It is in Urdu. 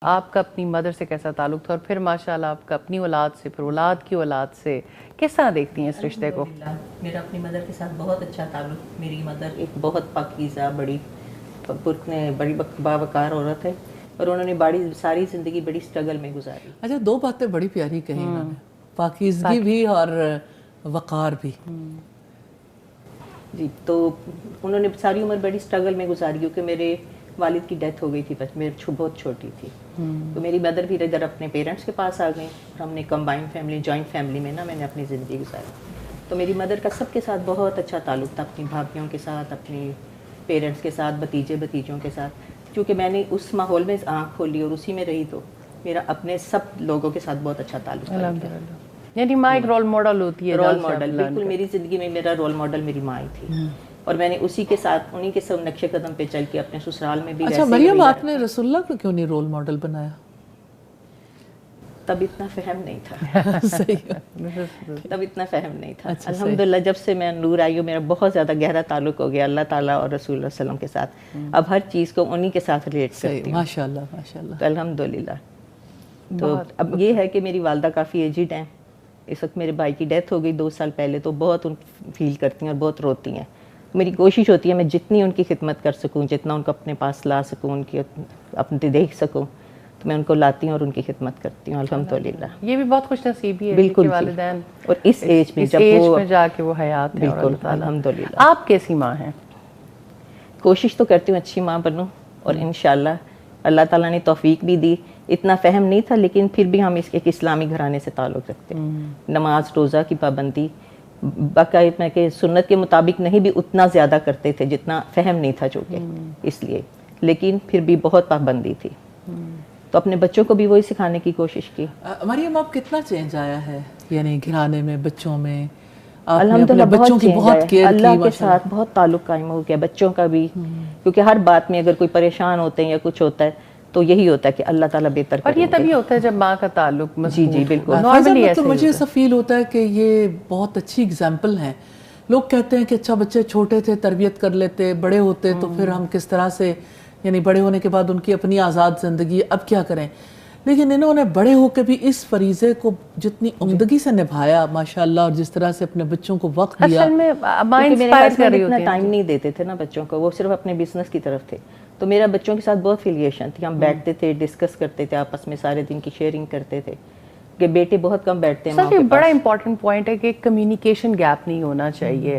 آپ کا اپنی مدر سے کیسا تعلق تھا اور پھر ماشاءاللہ آپ کا اپنی اولاد سے، پھر اولاد کی اولاد سے کس طرح دیکھتی ہیں اس رشتے کو؟ میرا اپنی مدر کے ساتھ بہت اچھا تعلق. میری مدر ایک بہت پاکیزہ بڑی باوقار عورت ہے اور انہوں نے ساری زندگی بڑی سٹرگل میں گزاری. اچھا، دو باتیں بڑی پیاری کہیں انہوں نے، پاکیزگی بھی اور وقار بھی. جی، تو انہوں نے ساری عمر بڑی سٹرگل میں گزاری کیونکہ میرے والد کی ڈیتھ ہو گئی تھی، بس میں بہت چھوٹی تھی. تو میری مدر بھی ادھر اپنے پیرنٹس کے پاس آ گئیں. ہم نے کمبائن فیملی، جوائنٹ فیملی میں میں نے اپنی زندگی گزاری. تو میری مدر کا سب کے ساتھ بہت اچھا تعلق تھا، اپنی بھابھیوں کے ساتھ، اپنی پیرنٹس کے ساتھ، بھتیجوں کے ساتھ. کیونکہ میں نے اس ماحول میں آنکھ کھولی اور اسی میں رہی تو میرا اپنے سب لوگوں کے ساتھ بہت اچھا تعلق تھا. یعنی ماں ایک رول ماڈل ہوتی ہے. رول ماڈل بالکل. میری زندگی میں میرا رول ماڈل میری ماں ہی تھی اور میں نے اسی کے ساتھ انہی کے سب نقشے قدم پہ چل کے اپنے سسرال میں بھی. اچھا مریم، آپ نے رسول اللہ کو کیوں نہیں رول ماڈل بنایا؟ تب اتنا فہم نہیں تھا. تب اتنا فہم نہیں تھا. الحمدللہ جب سے میں نور آئی ہوں میرا بہت زیادہ گہرا تعلق ہو گیا اللہ تعالیٰ اور رسول اللہ صلی اللہ علیہ وسلم کے ساتھ. اب ہر چیز کو انہی کے ساتھ ریلیٹ کرتی ہوں. ماشاءاللہ ماشاءاللہ. تو الحمدللہ. تو اب یہ ہے کہ میری والدہ کافی ایجڈ ہیں. اس وقت میرے بھائی کی ڈیتھ ہو گئی 2 سال پہلے، تو بہت ان فیل کرتی ہیں اور بہت روتی ہیں. میری کوشش ہوتی ہے میں جتنی ان کی خدمت کر سکوں، جتنا ان کو اپنے پاس لا سکوں، ان کی اپنے دیکھ سکوں، تو میں ان کو لاتی ہوں اور ان کی خدمت کرتی ہوں الحمدللہ. یہ بھی بہت خوش نصیبی ہے بالکل والدین اور اس ایج میں جب وہ جا کے وہ حیات ہے. بالکل الحمدللہ. آپ کیسی ماں ہیں؟ کوشش تو کرتی ہوں اچھی ماں بنوں اور انشاءاللہ اللہ تعالیٰ نے توفیق بھی دی. اتنا فہم نہیں تھا لیکن پھر بھی ہم ایک اسلامی گھرانے سے تعلق رکھتے ہیں. نماز روزہ کی پابندی باقاعدہ میں کہ سنت کے مطابق نہیں بھی اتنا زیادہ کرتے تھے جتنا فہم نہیں تھا چونکہ اس لیے، لیکن پھر بھی بہت پابندی تھی. تو اپنے بچوں کو بھی وہی سکھانے کی کوشش کی. مریم، اب کتنا چینج آیا ہے یعنی گھرانے میں، بچوں میں؟ الحمدللہ بچوں کی بہت کیئر کی، اللہ کے ساتھ بہت تعلق قائم ہو گیا بچوں کا بھی. کیونکہ ہر بات میں اگر کوئی پریشان ہوتے ہیں یا کچھ ہوتا ہے تو یہی ہوتا ہے کہ اللہ تعالیٰ بہتر کریں گے. اور یہ تبھی ہوتا ہے جب ماں کا تعلق مضبوط. جی بالکل. مطلب مجھے ایسا فیل ہوتا ہے کہ یہ بہت اچھی اگزامپل ہیں. لوگ کہتے ہیں کہ اچھا بچے چھوٹے تھے تربیت کر لیتے، بڑے ہوتے تو پھر ہم کس طرح سے، یعنی بڑے ہونے کے بعد ان کی اپنی آزاد زندگی، اب کیا کریں. لیکن انہوں نے بڑے ہو کے بھی اس فریضے کو جتنی عمدگی سے نبھایا ماشاءاللہ، اور جس طرح سے اپنے بچوں کو وقت دیا. اصل میں اتنا ٹائم نہیں دیتے تھے نا بچوں کو، وہ صرف اپنے بزنس کی طرف تھے. تو میرا بچوں کے ساتھ بہت فیلیشن تھی. ہم بیٹھتے تھے، ڈسکس کرتے تھے آپس میں، سارے دن کی شیئرنگ کرتے تھے. کہ بیٹے بہت کم بیٹھتے ہیں. بڑا امپورٹنٹ پوائنٹ ہے کہ کمیونیکیشن گیپ نہیں ہونا چاہیے.